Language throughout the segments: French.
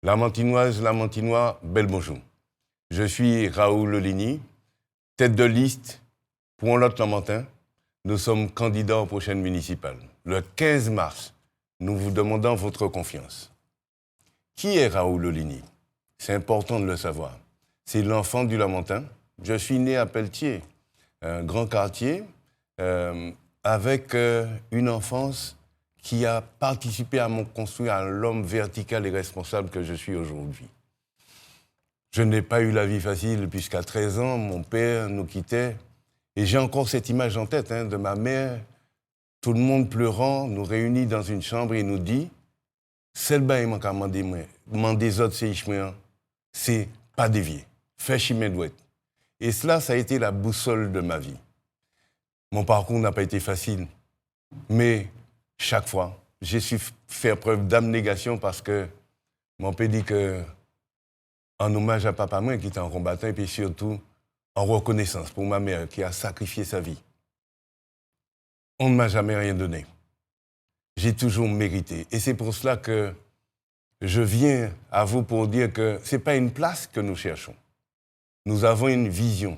Lamantinoise, Lamantinois, bel bonjour. Je suis Raoul Oligny, tête de liste pour Lot-Lamentin. Nous sommes candidats aux prochaines municipales. Le 15 mars, nous vous demandons votre confiance. Qui est Raoul Oligny? C'est important de le savoir. C'est l'enfant du Lamentin. Je suis né à Pelletier, un grand quartier, avec une enfance qui a participé à me construire à l'homme vertical et responsable que je suis aujourd'hui. Je n'ai pas eu la vie facile puisqu'à 13 ans, mon père nous quittait. Et j'ai encore cette image en tête de ma mère, tout le monde pleurant, nous réunit dans une chambre et nous dit « Celle là il m'a demandé autres c'est pas dévier, fais chimer douette. » Et cela, ça a été la boussole de ma vie. Mon parcours n'a pas été facile, mais chaque fois, j'ai su faire preuve d'abnégation parce que mon père dit que, en hommage à papa moi qui était un combattant, et puis surtout en reconnaissance pour ma mère qui a sacrifié sa vie. On ne m'a jamais rien donné. J'ai toujours mérité. Et c'est pour cela que je viens à vous pour dire que ce n'est pas une place que nous cherchons. Nous avons une vision.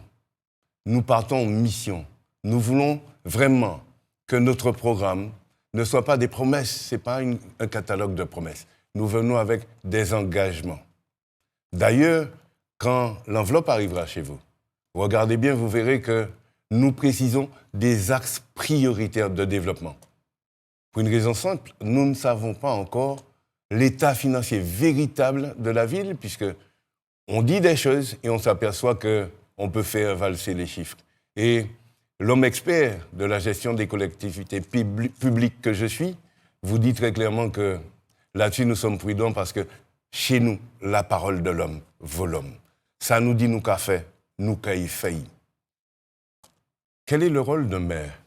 Nous partons en mission. Nous voulons vraiment que notre programme ne soit pas des promesses, ce n'est pas un catalogue de promesses. Nous venons avec des engagements. D'ailleurs, quand l'enveloppe arrivera chez vous, regardez bien, vous verrez que nous précisons des axes prioritaires de développement. Pour une raison simple, nous ne savons pas encore l'état financier véritable de la ville, puisque on dit des choses et on s'aperçoit qu'on peut faire valser les chiffres. Et l'homme expert de la gestion des collectivités publiques que je suis vous dit très clairement que là-dessus nous sommes prudents parce que chez nous, la parole de l'homme vaut l'homme. Ça nous dit nous qu'a fait, nous qu'a y failli. Quel est le rôle d'un maire?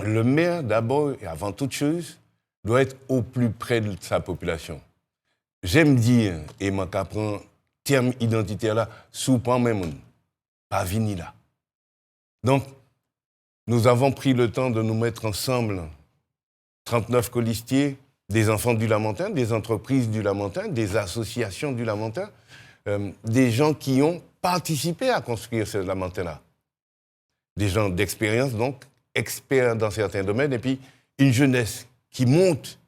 Le maire, d'abord et avant toute chose, doit être au plus près de sa population. J'aime dire, et moi qu'apprends terme identitaire là, sous pas même, pas vini là. Donc, nous avons pris le temps de nous mettre ensemble, 39 colistiers, des enfants du Lamentin, des entreprises du Lamentin, des associations du Lamentin, des gens qui ont participé à construire ce Lamentin-là. Des gens d'expérience, donc, experts dans certains domaines, et puis une jeunesse qui monte,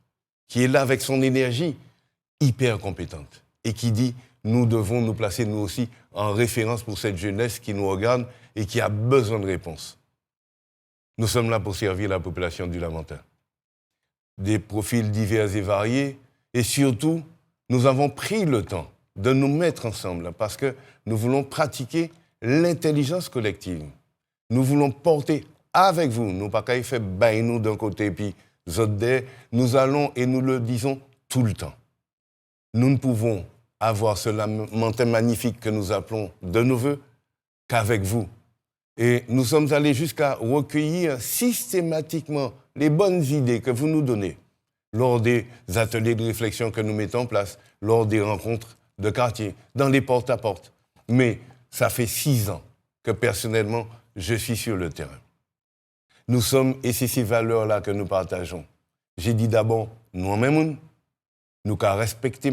qui est là avec son énergie, hyper compétente, et qui dit « nous devons nous placer, nous aussi, en référence pour cette jeunesse qui nous regarde et qui a besoin de réponses. » Nous sommes là pour servir la population du Lamentin. Des profils divers et variés, et surtout, nous avons pris le temps de nous mettre ensemble parce que nous voulons pratiquer l'intelligence collective. Nous voulons porter avec vous, nous pas qu'à faire bailler nous d'un côté puis zodé, nous allons et nous le disons tout le temps. Nous ne pouvons avoir ce Lamentin magnifique que nous appelons de nos voeux qu'avec vous. Et nous sommes allés jusqu'à recueillir systématiquement les bonnes idées que vous nous donnez lors des ateliers de réflexion que nous mettons en place, lors des rencontres de quartier, dans les porte-à-porte. Mais ça fait 6 ans que personnellement, je suis sur le terrain. Nous sommes, et c'est ces valeurs-là que nous partageons. J'ai dit d'abord, nous-mêmes, nous qu'à respecter,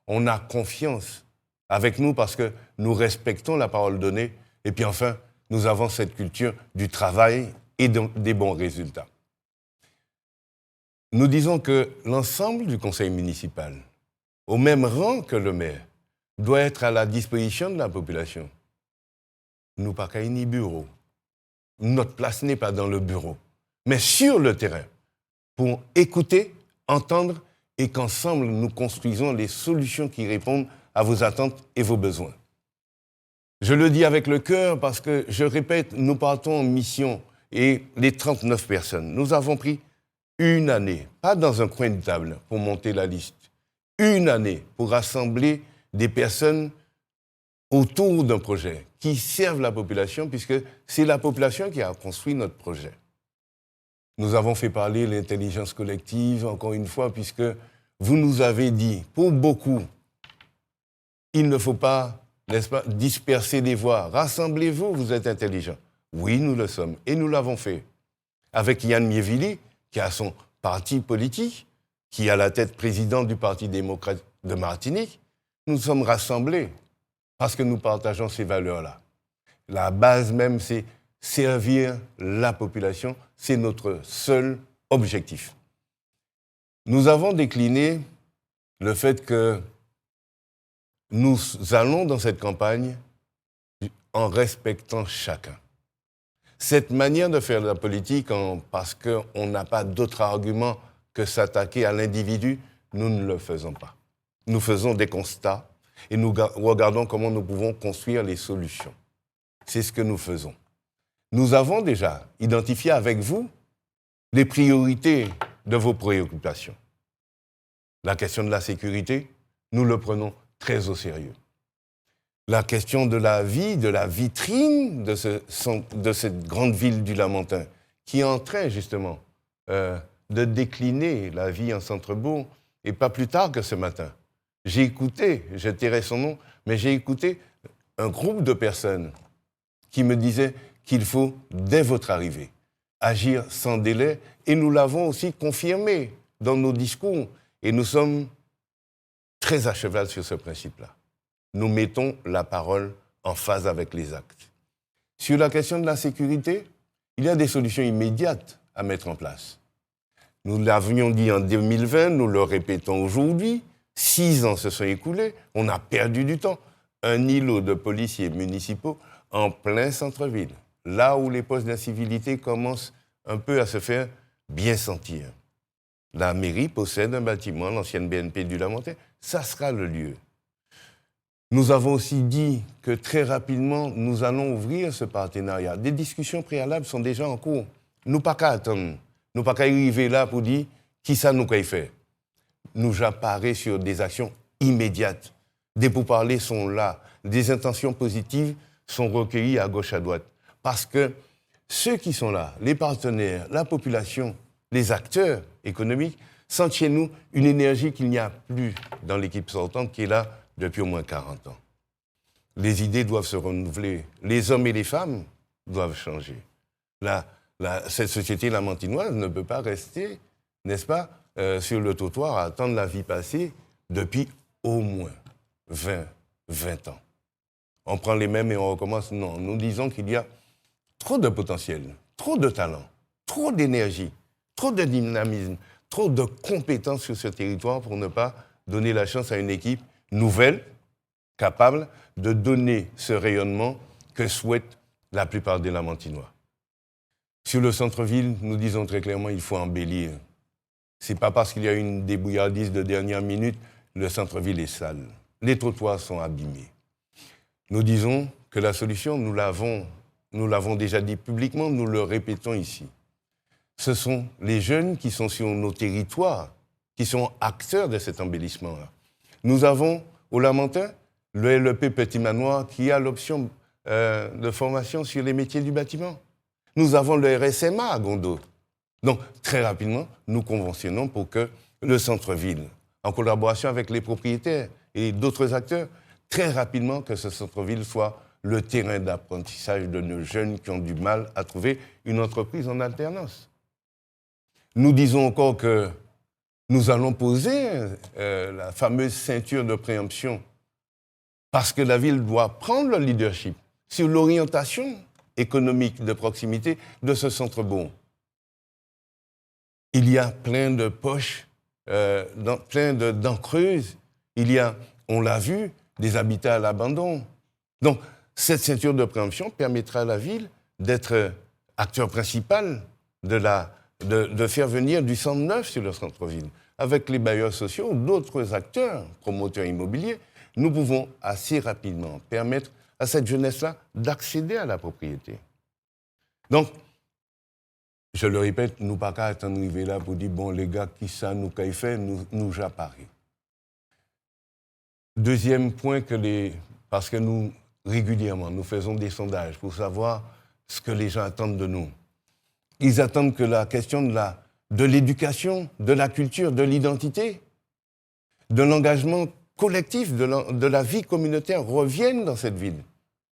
on a confiance avec nous parce que nous respectons la parole donnée. Et puis enfin, nous avons cette culture du travail et des bons résultats. Nous disons que l'ensemble du conseil municipal, au même rang que le maire, doit être à la disposition de la population. Nous pas qu'à ni bureau. Notre place n'est pas dans le bureau, mais sur le terrain, pour écouter, entendre et qu'ensemble nous construisons les solutions qui répondent à vos attentes et vos besoins. Je le dis avec le cœur parce que, je répète, nous partons en mission et les 39 personnes, nous avons pris 1 année, pas dans un coin de table pour monter la liste, 1 année pour rassembler des personnes autour d'un projet qui servent la population puisque c'est la population qui a construit notre projet. Nous avons fait parler l'intelligence collective, encore une fois, puisque vous nous avez dit, pour beaucoup, il ne faut pas, n'est-ce pas, disperser les voix. Rassemblez-vous, vous êtes intelligents. Oui, nous le sommes, et nous l'avons fait. Avec Yann Mievili, qui a son parti politique, qui est à la tête président du Parti de Martinique, nous sommes rassemblés parce que nous partageons ces valeurs-là. La base même, c'est servir la population, c'est notre seul objectif. Nous avons décliné le fait que nous allons dans cette campagne en respectant chacun. Cette manière de faire de la politique, parce qu'on n'a pas d'autre argument que s'attaquer à l'individu, nous ne le faisons pas. Nous faisons des constats et nous regardons comment nous pouvons construire les solutions. C'est ce que nous faisons. Nous avons déjà identifié avec vous les priorités de vos préoccupations. La question de la sécurité, nous le prenons très au sérieux. La question de la vie, de la vitrine de cette grande ville du Lamentin, qui est en train justement de décliner la vie en centre-bourg, et pas plus tard que ce matin. J'ai écouté, je tairai son nom, mais j'ai écouté un groupe de personnes qui me disaient qu'il faut, dès votre arrivée, agir sans délai, et nous l'avons aussi confirmé dans nos discours, et nous sommes très à cheval sur ce principe-là. Nous mettons la parole en phase avec les actes. Sur la question de la sécurité, il y a des solutions immédiates à mettre en place. Nous l'avions dit en 2020, nous le répétons aujourd'hui, 6 ans se sont écoulés, on a perdu du temps. Un îlot de policiers municipaux en plein centre-ville, là où les postes d'incivilité commencent un peu à se faire bien sentir. La mairie possède un bâtiment, l'ancienne BNP du Lamentin, ça sera le lieu. Nous avons aussi dit que très rapidement, nous allons ouvrir ce partenariat. Des discussions préalables sont déjà en cours. Nous pas qu'à attendre, nous pas qu'à arriver là pour dire qui ça nous qu'à faire. Nous apparaît sur des actions immédiates. Des pourparlers sont là, des intentions positives sont recueillies à gauche, à droite. Parce que ceux qui sont là, les partenaires, la population, les acteurs économiques, sentent chez nous une énergie qu'il n'y a plus dans l'équipe sortante qui est là depuis au moins 40 ans. Les idées doivent se renouveler. Les hommes et les femmes doivent changer. Cette société lamantinoise ne peut pas rester, n'est-ce pas, sur le trottoir à attendre la vie passée depuis au moins 20 ans. On prend les mêmes et on recommence. Non, nous disons qu'il y a trop de potentiel, trop de talent, trop d'énergie, trop de dynamisme, trop de compétences sur ce territoire pour ne pas donner la chance à une équipe nouvelle, capable de donner ce rayonnement que souhaitent la plupart des Lamantinois. Sur le centre-ville, nous disons très clairement qu'il faut embellir. Ce n'est pas parce qu'il y a une débrouillardise de dernière minute, le centre-ville est sale. Les trottoirs sont abîmés. Nous disons que la solution, nous l'avons déjà dit publiquement, nous le répétons ici. Ce sont les jeunes qui sont sur nos territoires, qui sont acteurs de cet embellissement-là. Nous avons au Lamentin le LEP Petit Manoir qui a l'option de formation sur les métiers du bâtiment. Nous avons le RSMA à Gondo. Donc, très rapidement, nous conventionnons pour que le centre-ville, en collaboration avec les propriétaires et d'autres acteurs, très rapidement que ce centre-ville soit le terrain d'apprentissage de nos jeunes qui ont du mal à trouver une entreprise en alternance. Nous disons encore que nous allons poser la fameuse ceinture de préemption parce que la ville doit prendre le leadership sur l'orientation économique de proximité de ce centre-bourg. Il y a plein de poches, plein de dents creuses. Il y a, on l'a vu, des habitats à l'abandon. Donc, cette ceinture de préemption permettra à la ville d'être acteur principal de faire venir du sang neuf sur le centre-ville. Avec les bailleurs sociaux, d'autres acteurs, promoteurs immobiliers, nous pouvons assez rapidement permettre à cette jeunesse-là d'accéder à la propriété. Donc, je le répète, nous pas qu'à attendre arriver là pour dire, bon, les gars, qui ça nous qu'a fait, nous j'apparais. Deuxième point, parce que nous, régulièrement, nous faisons des sondages pour savoir ce que les gens attendent de nous. Ils attendent que la question de l'éducation, de la culture, de l'identité, de l'engagement collectif, de la vie communautaire revienne dans cette ville.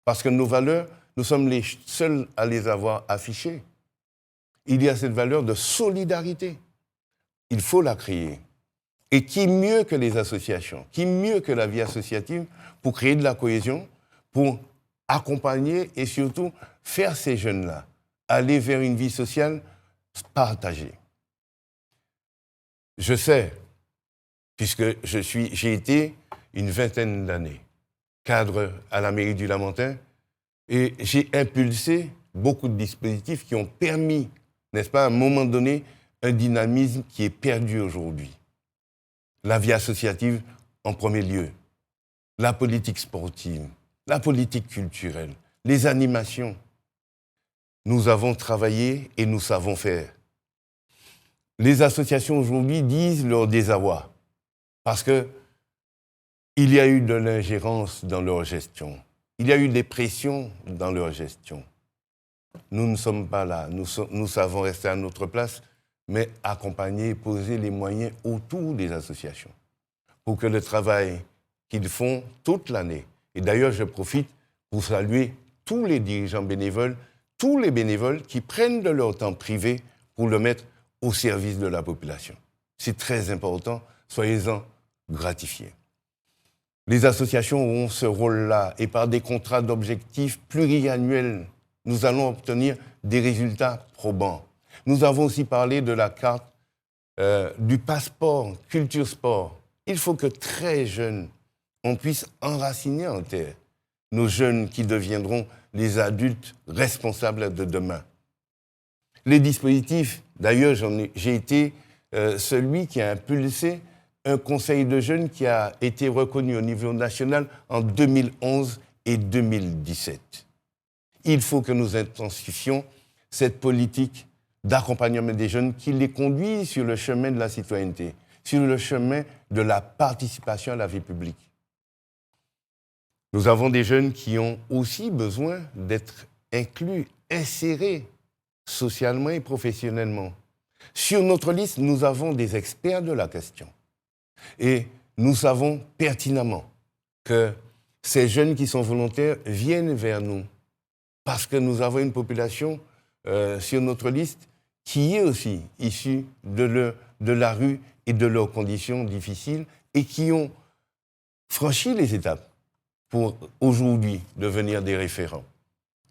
Parce que nos valeurs, nous sommes les seuls à les avoir affichées. Il y a cette valeur de solidarité. Il faut la créer. Et qui mieux que les associations, qui mieux que la vie associative pour créer de la cohésion, pour accompagner et surtout faire ces jeunes-là aller vers une vie sociale partagée. Je sais, puisque j'ai été une vingtaine d'années cadre à la mairie du Lamentin et j'ai impulsé beaucoup de dispositifs qui ont permis, n'est-ce pas, à un moment donné, un dynamisme qui est perdu aujourd'hui. La vie associative en premier lieu, la politique sportive, la politique culturelle, les animations. Nous avons travaillé et nous savons faire. Les associations aujourd'hui disent leur désarroi parce qu'il y a eu de l'ingérence dans leur gestion. Il y a eu des pressions dans leur gestion. Nous ne sommes pas là. Nous savons rester à notre place, mais accompagner et poser les moyens autour des associations pour que le travail qu'ils font toute l'année, et d'ailleurs je profite pour saluer tous les dirigeants bénévoles, tous les bénévoles qui prennent de leur temps privé pour le mettre au service de la population. C'est très important, soyez-en gratifiés. Les associations ont ce rôle-là et par des contrats d'objectifs pluriannuels, nous allons obtenir des résultats probants. Nous avons aussi parlé de la carte du passeport culture-sport. Il faut que très jeunes, on puisse enraciner en terre nos jeunes qui deviendront les adultes responsables de demain. Les dispositifs, d'ailleurs, j'ai été celui qui a impulsé un conseil de jeunes qui a été reconnu au niveau national en 2011 et 2017. Il faut que nous intensifions cette politique d'accompagnement des jeunes qui les conduit sur le chemin de la citoyenneté, sur le chemin de la participation à la vie publique. Nous avons des jeunes qui ont aussi besoin d'être inclus, insérés socialement et professionnellement. Sur notre liste, nous avons des experts de la question. Et nous savons pertinemment que ces jeunes qui sont volontaires viennent vers nous parce que nous avons une population sur notre liste qui est aussi issue de la rue et de leurs conditions difficiles et qui ont franchi les étapes pour aujourd'hui devenir des référents.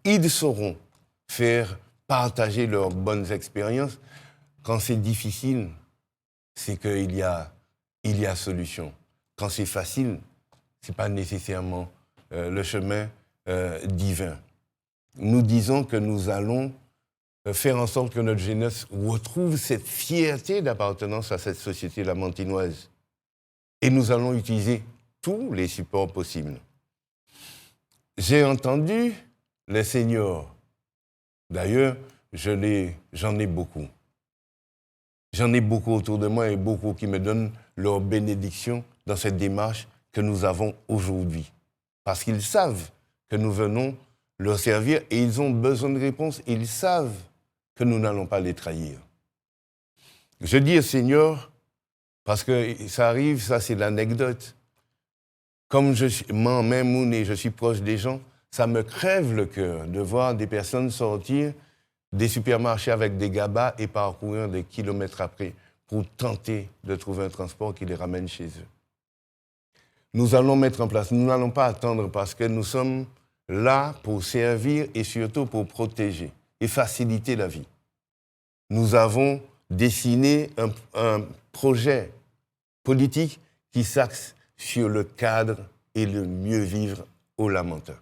Ils sauront faire partager leurs bonnes expériences. Quand c'est difficile, c'est qu'il y a solution. Quand c'est facile, ce n'est pas nécessairement le chemin divin. Nous disons que nous allons faire en sorte que notre jeunesse retrouve cette fierté d'appartenance à cette société lamantinoise. Et nous allons utiliser tous les supports possibles. J'ai entendu les seniors. D'ailleurs, j'en ai beaucoup. J'en ai beaucoup autour de moi et beaucoup qui me donnent leur bénédiction dans cette démarche que nous avons aujourd'hui. Parce qu'ils savent que nous venons leur servir et ils ont besoin de réponses. Ils savent que nous n'allons pas les trahir. Je dis aux seniors, parce que ça arrive, ça c'est l'anecdote. Comme je suis moi-même et je suis proche des gens, ça me crève le cœur de voir des personnes sortir des supermarchés avec des gabas et parcourir des kilomètres après pour tenter de trouver un transport qui les ramène chez eux. Nous allons mettre en place, nous n'allons pas attendre parce que nous sommes là pour servir et surtout pour protéger et faciliter la vie. Nous avons dessiné un projet politique qui s'axe sur le cadre et le mieux vivre au Lamentin.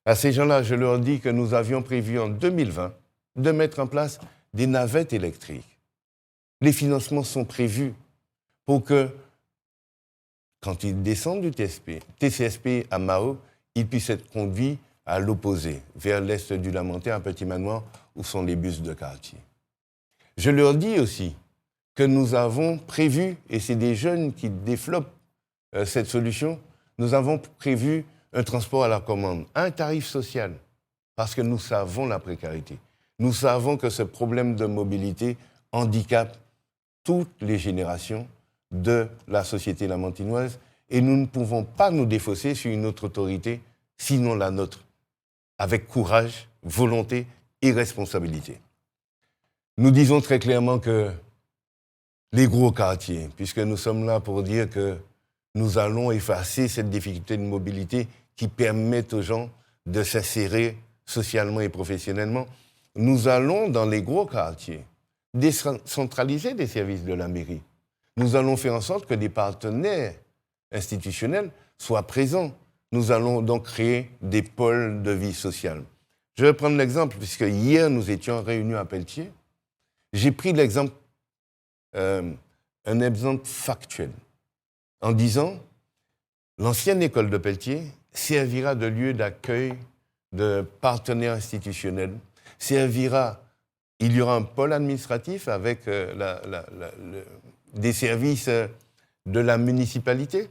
À ces gens-là, je leur dis que nous avions prévu en 2020 de mettre en place des navettes électriques. Les financements sont prévus pour que, quand ils descendent du TCSP à Mao, ils puissent être conduits à l'opposé, vers l'est du Lamentin, à Petit Manoir, où sont les bus de quartier. Je leur dis aussi que nous avons prévu, et c'est des jeunes qui développent cette solution, nous avons prévu un transport à la commande, un tarif social, parce que nous savons la précarité. Nous savons que ce problème de mobilité handicape toutes les générations de la société lamantinoise et nous ne pouvons pas nous défausser sur une autre autorité, sinon la nôtre, avec courage, volonté et responsabilité. Nous disons très clairement que les gros quartiers, puisque nous sommes là pour dire que nous allons effacer cette difficulté de mobilité qui permet aux gens de s'insérer socialement et professionnellement. Nous allons dans les gros quartiers décentraliser des services de la mairie. Nous allons faire en sorte que des partenaires institutionnels soient présents. Nous allons donc créer des pôles de vie sociale. Je vais prendre l'exemple, puisque hier nous étions en réunion à Pelletier. J'ai pris l'exemple, un exemple factuel, en disant l'ancienne école de Pelletier servira de lieu d'accueil de partenaires institutionnels, il y aura un pôle administratif avec des services de la municipalité.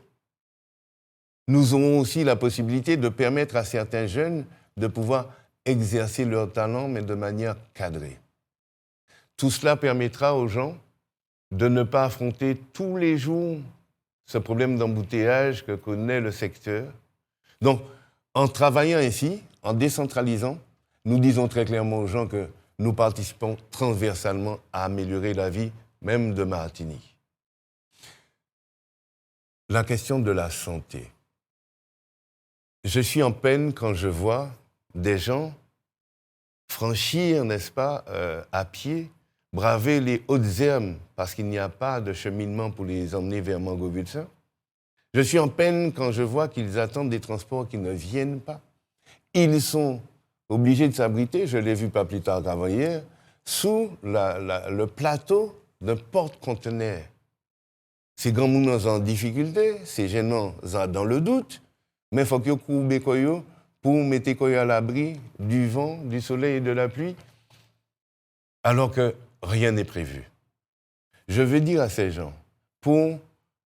Nous aurons aussi la possibilité de permettre à certains jeunes de pouvoir exercer leur talent, mais de manière cadrée. Tout cela permettra aux gens de ne pas affronter tous les jours ce problème d'embouteillage que connaît le secteur. Donc, en travaillant ainsi, en décentralisant, nous disons très clairement aux gens que nous participons transversalement à améliorer la vie, même de Martinique. La question de la santé. Je suis en peine quand je vois des gens franchir, n'est-ce pas, à pied, braver les hautes herbes parce qu'il n'y a pas de cheminement pour les emmener vers Mangovulsin. Je suis en peine quand je vois qu'ils attendent des transports qui ne viennent pas. Ils sont obligés de s'abriter, je l'ai vu pas plus tard qu'avant-hier, sous le plateau d'un porte-conteneur. Ces grands mounons en difficulté, ces gênants dans le doute, mais il faut qu'ils courent pour mettre à l'abri du vent, du soleil et de la pluie, alors que rien n'est prévu. Je veux dire à ces gens, pour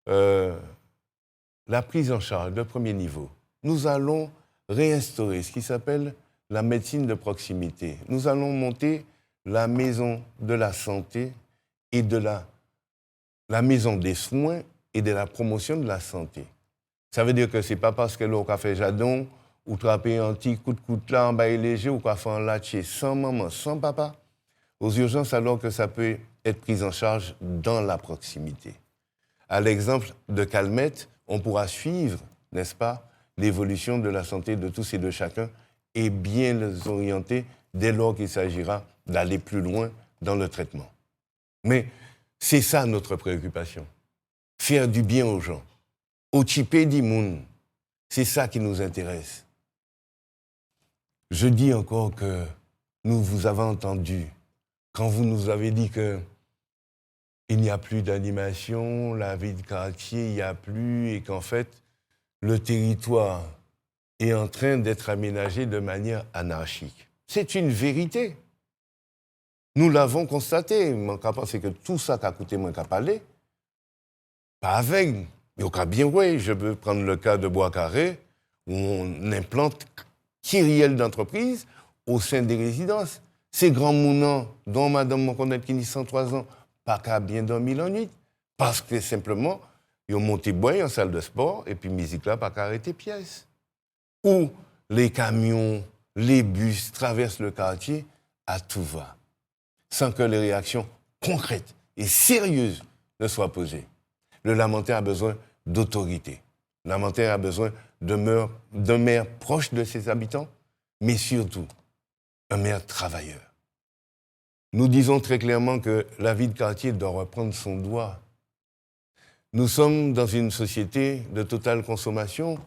la prise en charge de premier niveau, nous allons réinstaurer ce qui s'appelle la médecine de proximité. Nous allons monter la maison de la santé et de la maison des soins et de la promotion de la santé. Ça veut dire que ce n'est pas parce que l'on a fait jadon, ou trapé un petit coup de coude là en bas léger, ou qu'on fait un latché sans maman, sans papa, aux urgences, alors que ça peut être pris en charge dans la proximité. À l'exemple de Calmette, on pourra suivre, n'est-ce pas, l'évolution de la santé de tous et de chacun et bien les orienter dès lors qu'il s'agira d'aller plus loin dans le traitement. Mais c'est ça notre préoccupation, faire du bien aux gens, occuper du monde, c'est ça qui nous intéresse. Je dis encore que nous vous avons entendu quand vous nous avez dit qu'il n'y a plus d'animation, la vie de quartier, il n'y a plus, et qu'en fait, le territoire est en train d'être aménagé de manière anarchique. C'est une vérité. Nous l'avons constaté. C'est que tout ça qui a coûté moins qu'à parler, pas avec. Bien, oui, je peux prendre le cas de Bois-Carré, où on implante kyrielle d'entreprises au sein des résidences. Ces grands mounants dont Madame Monconnet qui a 103 ans, pas qu'à bien dormir la nuit, parce que simplement, ils ont monté bois en salle de sport, et puis musique là, pas qu'à arrêter pièce. Où les camions, les bus traversent le quartier à tout va, sans que les réactions concrètes et sérieuses ne soient posées. Le Lamentin a besoin d'autorité. Le Lamentin a besoin d'un maire proche de ses habitants, mais surtout un maire travailleur. Nous disons très clairement que la vie de quartier doit reprendre son droit. Nous sommes dans une société de totale consommation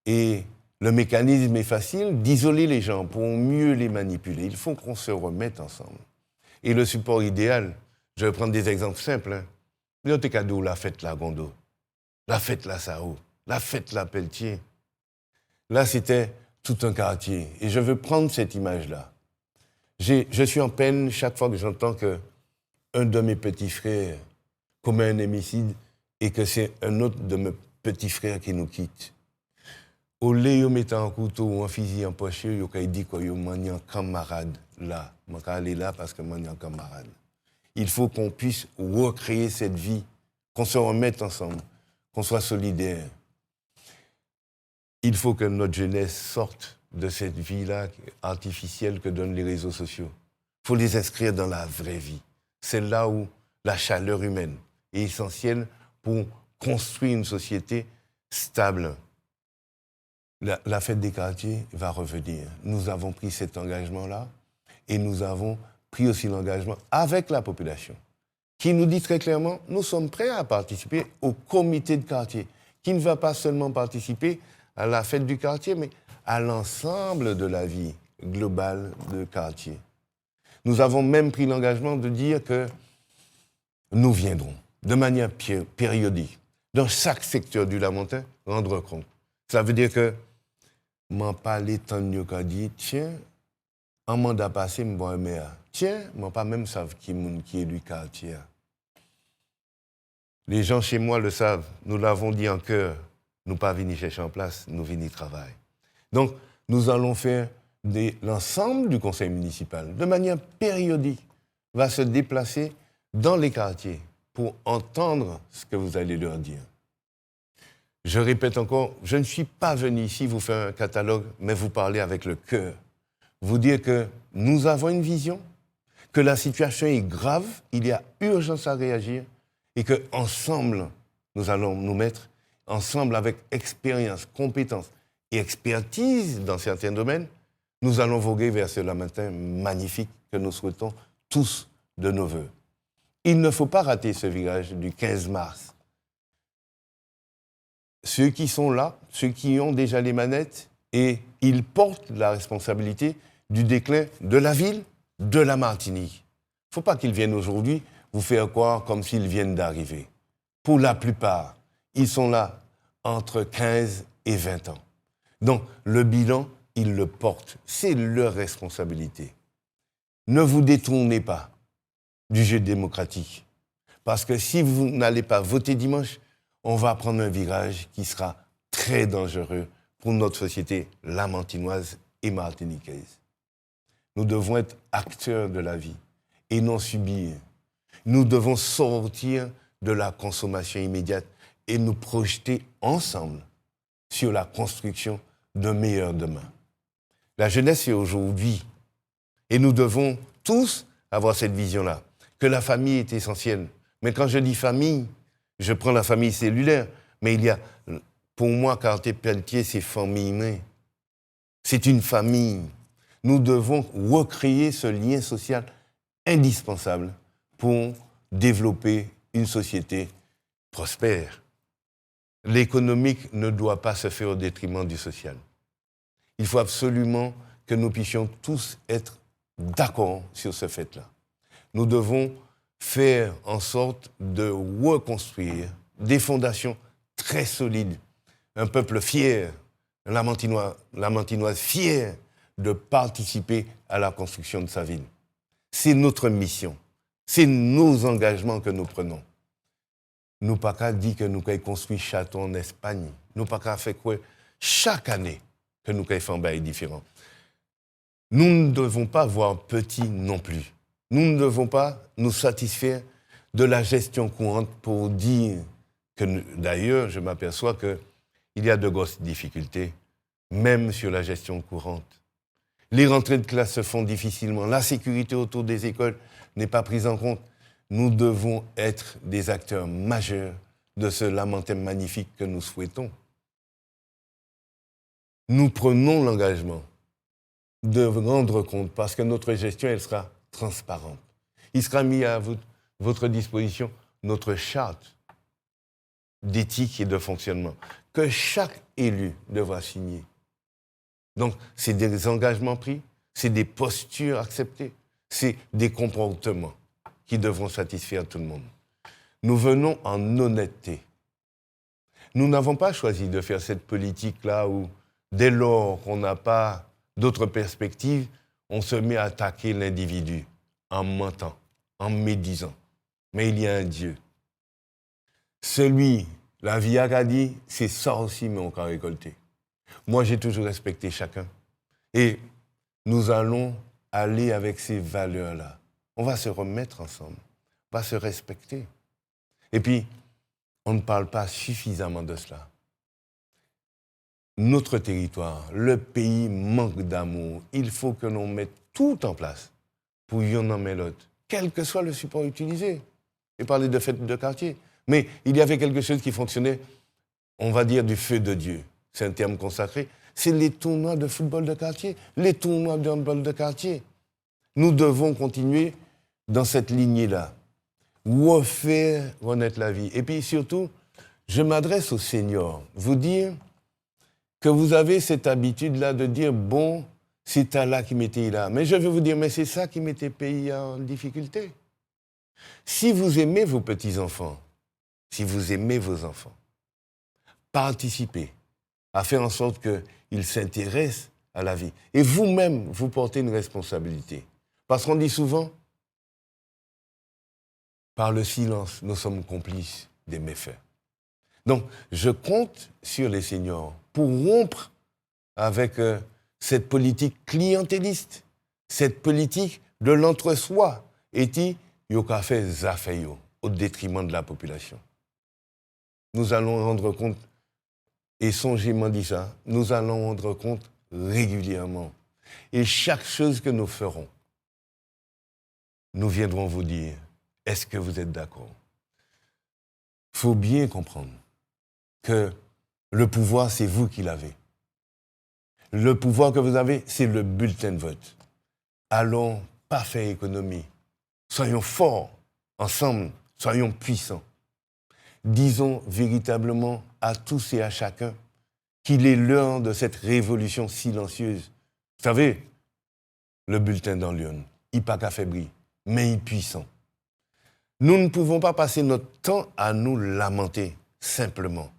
et le mécanisme est facile d'isoler les gens pour mieux les manipuler. Il faut qu'on se remette ensemble. Et le support idéal, je vais prendre des exemples simples. Nous avons cadeau la fête la Gondo, la fête la Sao, la fête la Pelletier. Là, c'était tout un quartier. Et je veux prendre cette image-là. Je suis en peine chaque fois que j'entends qu'un de mes petits frères commet un homicide et que c'est un autre de mes petits frères qui nous quitte. Au lieu de mettre un couteau ou un fusil en poche, il a dit que je suis un camarade là. Je vais aller là parce que je suis un camarade. Il faut qu'on puisse recréer cette vie, qu'on se remette ensemble, qu'on soit solidaires. Il faut que notre jeunesse sorte de cette vie-là artificielle que donnent les réseaux sociaux. Il faut les inscrire dans la vraie vie. C'est là où la chaleur humaine et essentiel pour construire une société stable. La fête des quartiers va revenir. Nous avons pris cet engagement-là et nous avons pris aussi l'engagement avec la population qui nous dit très clairement, nous sommes prêts à participer au comité de quartier, qui ne va pas seulement participer à la fête du quartier, mais à l'ensemble de la vie globale de quartier. Nous avons même pris l'engagement de dire que nous viendrons de manière périodique, dans chaque secteur du Lamentin, rendre compte. Ça veut dire que, m'en parler tant de dit, tiens, en mandat passé, je vois un maire. Tiens, je pas même savent qui est du quartier. Les gens chez moi le savent, nous l'avons dit en chœur, nous pas venir chercher en place, nous venir travailler. Donc, nous allons faire l'ensemble du conseil municipal, de manière périodique, va se déplacer dans les quartiers pour entendre ce que vous allez leur dire. Je répète encore, je ne suis pas venu ici vous faire un catalogue, mais vous parler avec le cœur. Vous dire que nous avons une vision, que la situation est grave, il y a urgence à réagir et qu'ensemble, nous allons nous mettre ensemble avec expérience, compétence et expertise dans certains domaines, nous allons voguer vers ce Lamentin magnifique que nous souhaitons tous de nos voeux. Il ne faut pas rater ce virage du 15 mars. Ceux qui sont là, ceux qui ont déjà les manettes, et ils portent la responsabilité du déclin de la ville, de la Martinique. Il ne faut pas qu'ils viennent aujourd'hui vous faire croire comme s'ils viennent d'arriver. Pour la plupart, ils sont là entre 15 et 20 ans. Donc, le bilan, ils le portent. C'est leur responsabilité. Ne vous détournez pas du jeu démocratique. Parce que si vous n'allez pas voter dimanche, on va prendre un virage qui sera très dangereux pour notre société lamantinoise et martiniquaise. Nous devons être acteurs de la vie et non subir. Nous devons sortir de la consommation immédiate et nous projeter ensemble sur la construction d'un meilleur demain. La jeunesse est aujourd'hui et nous devons tous avoir cette vision-là, que la famille est essentielle. Mais quand je dis famille, je prends la famille cellulaire, mais il y a, pour moi, Cartier Pelletier, c'est famille. C'est une famille. Nous devons recréer ce lien social indispensable pour développer une société prospère. L'économique ne doit pas se faire au détriment du social. Il faut absolument que nous puissions tous être d'accord sur ce fait-là. Nous devons faire en sorte de reconstruire des fondations très solides. Un peuple fier, un Lamantinoise fier de participer à la construction de sa ville. C'est notre mission. C'est nos engagements que nous prenons. Nous pas qu'à dire que nous avons construit château en Espagne. Nous pas qu'à faire quoi chaque année que nous avons fait un bail différent. Nous ne devons pas voir petit non plus. Nous ne devons pas nous satisfaire de la gestion courante pour dire que, d'ailleurs, je m'aperçois qu'il y a de grosses difficultés, même sur la gestion courante. Les rentrées de classe se font difficilement. La sécurité autour des écoles n'est pas prise en compte. Nous devons être des acteurs majeurs de ce Lamentin magnifique que nous souhaitons. Nous prenons l'engagement de rendre compte parce que notre gestion, elle sera transparente. Il sera mis à votre disposition notre charte d'éthique et de fonctionnement que chaque élu devra signer. Donc, c'est des engagements pris, c'est des postures acceptées, c'est des comportements qui devront satisfaire tout le monde. Nous venons en honnêteté. Nous n'avons pas choisi de faire cette politique-là où, dès lors qu'on n'a pas d'autres perspectives, on se met à attaquer l'individu en mentant, en médisant. Mais il y a un Dieu. Celui, la vie a dit, c'est ça aussi, mais on peut récolter. Moi, j'ai toujours respecté chacun. Et nous allons aller avec ces valeurs-là. On va se remettre ensemble. On va se respecter. Et puis, on ne parle pas suffisamment de cela. Notre territoire, le pays manque d'amour. Il faut que l'on mette tout en place pour y en emmener l'autre, quel que soit le support utilisé. et parler de fête de quartier. Mais il y avait quelque chose qui fonctionnait, on va dire, du feu de Dieu. C'est un terme consacré. C'est les tournois de football de quartier, les tournois de handball de quartier. Nous devons continuer dans cette lignée-là. Refaire renaître la vie. Et puis surtout, je m'adresse aux seniors. Vous dire que vous avez cette habitude-là de dire, bon, c'est Allah qui mettait là. Mais je veux vous dire, mais c'est ça qui mettait le pays en difficulté. Si vous aimez vos petits-enfants, si vous aimez vos enfants, participez à faire en sorte qu'ils s'intéressent à la vie. Et vous-même, vous portez une responsabilité. Parce qu'on dit souvent, par le silence, nous sommes complices des méfaits. Donc, je compte sur les seniors pour rompre avec cette politique clientéliste, cette politique de l'entre-soi, et qui a fait zafeyo au détriment de la population. Nous allons rendre compte, et songez m'en dit ça, nous allons rendre compte régulièrement. Et chaque chose que nous ferons, nous viendrons vous dire, est-ce que vous êtes d'accord? Il faut bien comprendre que le pouvoir, c'est vous qui l'avez. Le pouvoir que vous avez, c'est le bulletin de vote. Allons pas faire économie. Soyons forts, ensemble, soyons puissants. Disons véritablement à tous et à chacun qu'il est l'heure de cette révolution silencieuse. Vous savez, le bulletin dans l'urne, il n'est pas qu'affaibli, mais il est puissant. Nous ne pouvons pas passer notre temps à nous lamenter, simplement.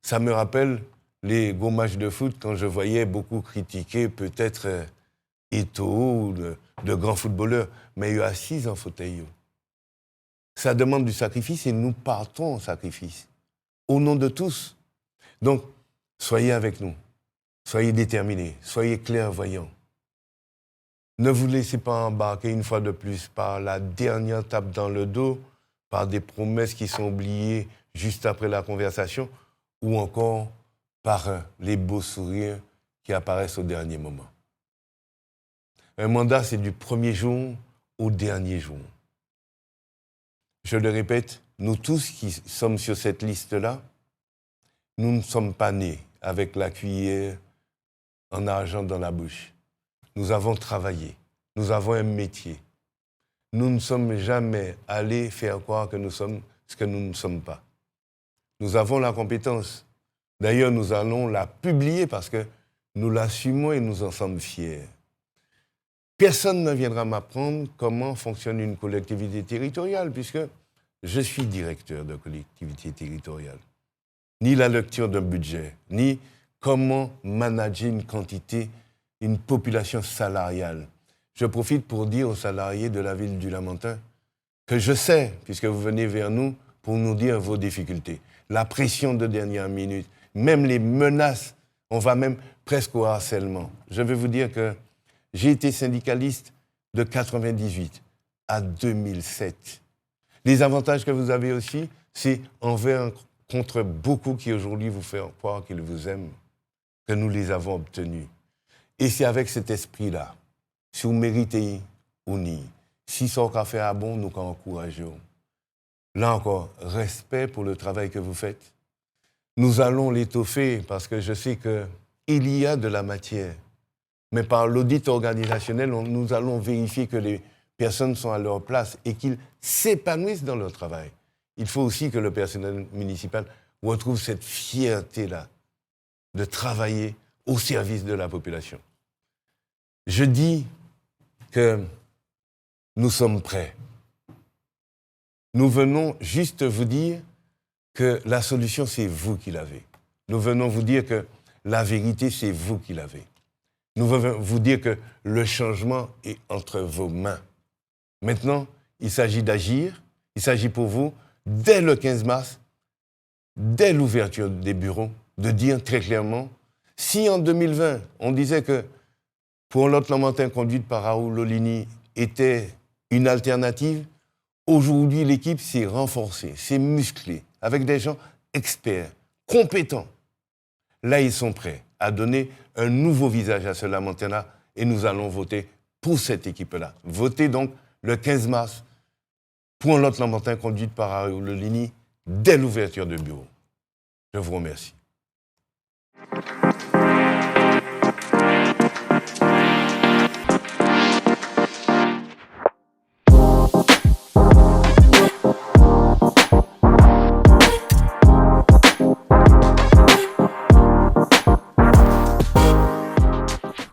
Ça me rappelle les gros matchs de foot quand je voyais beaucoup critiquer peut-être Eto'o ou de grands footballeurs, mais ils sont assis en fauteuil. Ça demande du sacrifice et nous partons au sacrifice, au nom de tous. Donc, soyez avec nous, soyez déterminés, soyez clairvoyants. Ne vous laissez pas embarquer une fois de plus par la dernière tape dans le dos, par des promesses qui sont oubliées juste après la conversation, ou encore par les beaux sourires qui apparaissent au dernier moment. Un mandat, c'est du premier jour au dernier jour. Je le répète, nous tous qui sommes sur cette liste-là, nous ne sommes pas nés avec la cuillère en argent dans la bouche. Nous avons travaillé, nous avons un métier. Nous ne sommes jamais allés faire croire que nous sommes ce que nous ne sommes pas. Nous avons la compétence. D'ailleurs, nous allons la publier parce que nous l'assumons et nous en sommes fiers. Personne ne viendra m'apprendre comment fonctionne une collectivité territoriale, puisque je suis directeur de collectivité territoriale. Ni la lecture d'un budget, ni comment manager une quantité, une population salariale. Je profite pour dire aux salariés de la ville du Lamentin que je sais, puisque vous venez vers nous pour nous dire vos difficultés. La pression de dernière minute, même les menaces, on va même presque au harcèlement. Je vais vous dire que j'ai été syndicaliste de 1998 à 2007. Les avantages que vous avez aussi, c'est contre beaucoup qui aujourd'hui vous font croire qu'ils vous aiment, que nous les avons obtenus. Et c'est avec cet esprit-là, si vous méritez ou ni, si ça a fait à bon, nous encourageons. Là encore, respect pour le travail que vous faites. Nous allons l'étoffer parce que je sais qu'il y a de la matière. Mais par l'audit organisationnel, nous allons vérifier que les personnes sont à leur place et qu'ils s'épanouissent dans leur travail. Il faut aussi que le personnel municipal retrouve cette fierté-là de travailler au service de la population. Je dis que nous sommes prêts. Nous venons juste vous dire que la solution, c'est vous qui l'avez. Nous venons vous dire que la vérité, c'est vous qui l'avez. Nous venons vous dire que le changement est entre vos mains. Maintenant, il s'agit d'agir. Il s'agit pour vous, dès le 15 mars, dès l'ouverture des bureaux, de dire très clairement, si en 2020, on disait que pour l'autre Lamentin conduite par Raoul Lolini était une alternative, aujourd'hui, l'équipe s'est renforcée, s'est musclée, avec des gens experts, compétents. Là, ils sont prêts à donner un nouveau visage à ce Lamentin-là et nous allons voter pour cette équipe-là. Votez donc le 15 mars pour l'autre Lamentin conduite par Raoul Lini dès l'ouverture de bureau. Je vous remercie.